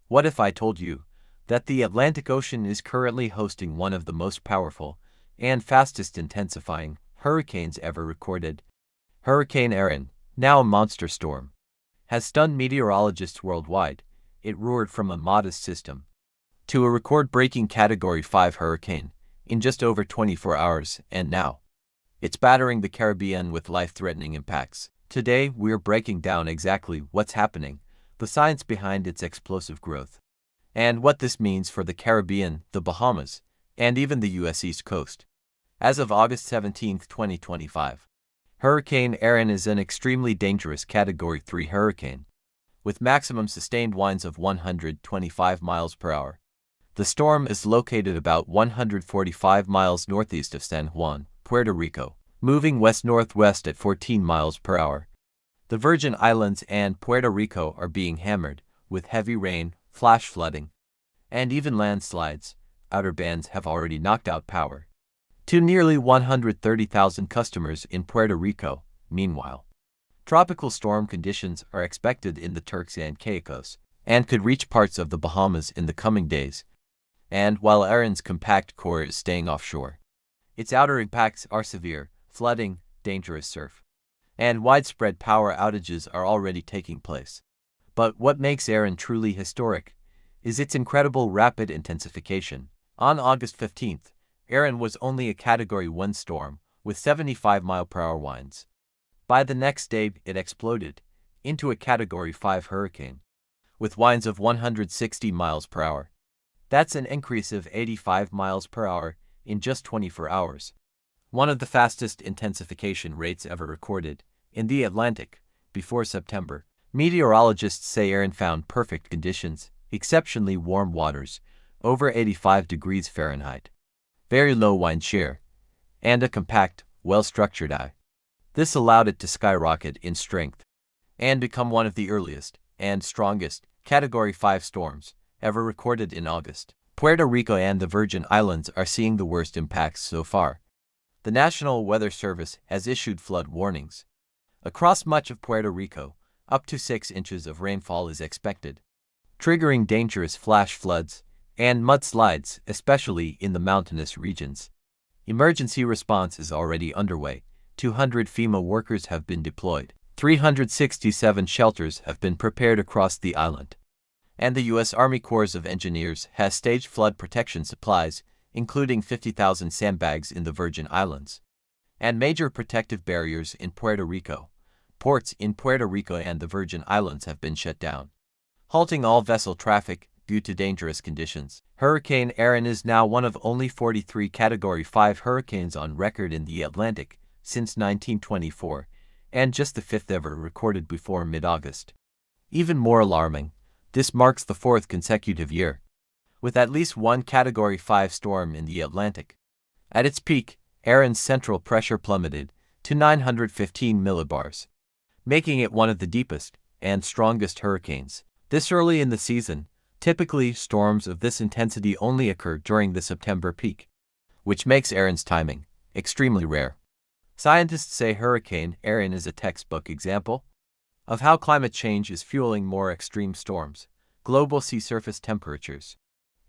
What if I told you that the Atlantic Ocean is currently hosting one of the most powerful and fastest intensifying hurricanes ever recorded? Hurricane Erin, now a monster storm, has stunned meteorologists worldwide. It roared from a modest system to a record-breaking Category 5 hurricane in just over 24 hours, and now it's battering the Caribbean with life-threatening impacts. Today, we're breaking down exactly what's happening, the science behind its explosive growth, and what this means for the Caribbean, the Bahamas, and even the U.S. East Coast. As of August 17, 2025, Hurricane Erin is an extremely dangerous Category 3 hurricane, with maximum sustained winds of 125 miles per hour. The storm is located about 145 miles northeast of San Juan, Puerto Rico, moving west-northwest at 14 miles per hour. The Virgin Islands and Puerto Rico are being hammered with heavy rain, flash flooding, and even landslides. Outer bands have already knocked out power to nearly 130,000 customers in Puerto Rico. Meanwhile, tropical storm conditions are expected in the Turks and Caicos and could reach parts of the Bahamas in the coming days. And while Erin's compact core is staying offshore, its outer impacts are severe. Flooding, dangerous surf, and widespread power outages are already taking place. But what makes Erin truly historic is its incredible rapid intensification. On August 15th, Erin was only a Category 1 storm with 75-mile-per-hour winds. By the next day, it exploded into a Category 5 hurricane with winds of 160 miles per hour. That's an increase of 85 miles per hour in just 24 hours. One of the fastest intensification rates ever recorded in the Atlantic before September. Meteorologists say Erin found perfect conditions, exceptionally warm waters, over 85 degrees Fahrenheit, very low wind shear, and a compact, well-structured eye. This allowed it to skyrocket in strength and become one of the earliest and strongest Category 5 storms ever recorded in August. Puerto Rico and the Virgin Islands are seeing the worst impacts so far. The National Weather Service has issued flood warnings. Across much of Puerto Rico, up to 6 inches of rainfall is expected, triggering dangerous flash floods and mudslides, especially in the mountainous regions. Emergency response is already underway. 200 FEMA workers have been deployed. 367 shelters have been prepared across the island. And the U.S. Army Corps of Engineers has staged flood protection supplies, including 50,000 sandbags in the Virgin Islands, and major protective barriers in Puerto Rico. Ports in Puerto Rico and the Virgin Islands have been shut down, halting all vessel traffic due to dangerous conditions. Hurricane Erin is now one of only 43 Category 5 hurricanes on record in the Atlantic since 1924, and just the 5th ever recorded before mid-August. Even more alarming, this marks the 4th consecutive year with at least one Category 5 storm in the Atlantic. At its peak, Erin's central pressure plummeted to 915 millibars, making it one of the deepest and strongest hurricanes. This early in the season, typically storms of this intensity only occur during the September peak, which makes Erin's timing extremely rare. Scientists say Hurricane Erin is a textbook example of how climate change is fueling more extreme storms. Global sea surface temperatures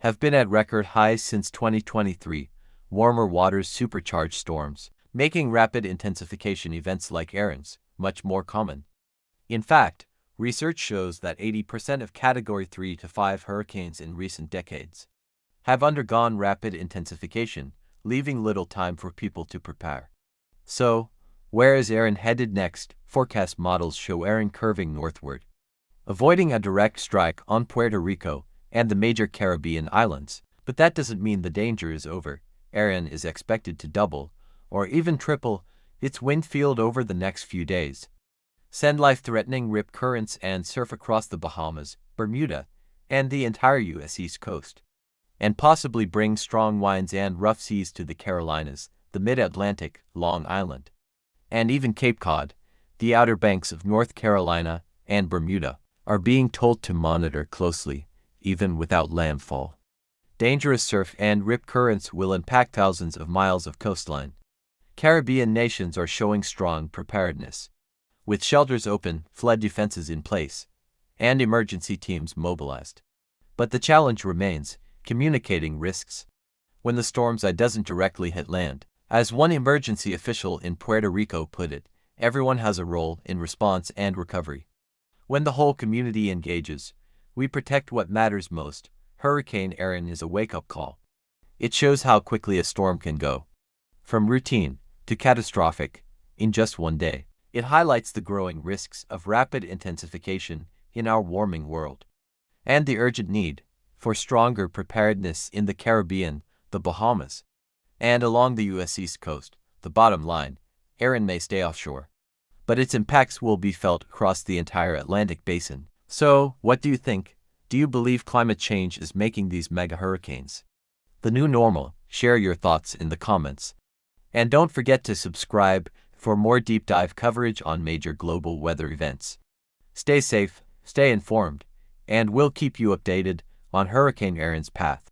have been at record highs since 2023. Warmer waters supercharge storms, making rapid intensification events like Erin's much more common. In fact, research shows that 80% of Category 3 to 5 hurricanes in recent decades have undergone rapid intensification, leaving little time for people to prepare. So, where is Erin headed next? Forecast models show Erin curving northward, avoiding a direct strike on Puerto Rico and the major Caribbean islands. But that doesn't mean the danger is over. Erin is expected to double, or even triple, its wind field over the next few days, send life-threatening rip currents and surf across the Bahamas, Bermuda, and the entire U.S. East Coast, and possibly bring strong winds and rough seas to the Carolinas, the Mid-Atlantic, Long Island, and even Cape Cod. The Outer Banks of North Carolina and Bermuda are being told to monitor closely, even without landfall. Dangerous surf and rip currents will impact thousands of miles of coastline. Caribbean nations are showing strong preparedness, with shelters open, flood defenses in place, and emergency teams mobilized. But the challenge remains, communicating risks. When the storm's eye doesn't directly hit land, as one emergency official in Puerto Rico put it, everyone has a role in response and recovery. When the whole community engages, we protect what matters most. Hurricane Erin is a wake-up call. It shows how quickly a storm can go, from routine to catastrophic, in just one day. It highlights the growing risks of rapid intensification in our warming world, and the urgent need for stronger preparedness in the Caribbean, the Bahamas, and along the U.S. East Coast. The bottom line, Erin may stay offshore, but its impacts will be felt across the entire Atlantic basin. So, what do you think? Do you believe climate change is making these mega hurricanes the new normal? Share your thoughts in the comments. And don't forget to subscribe for more deep dive coverage on major global weather events. Stay safe, stay informed, and we'll keep you updated on Hurricane Erin's path.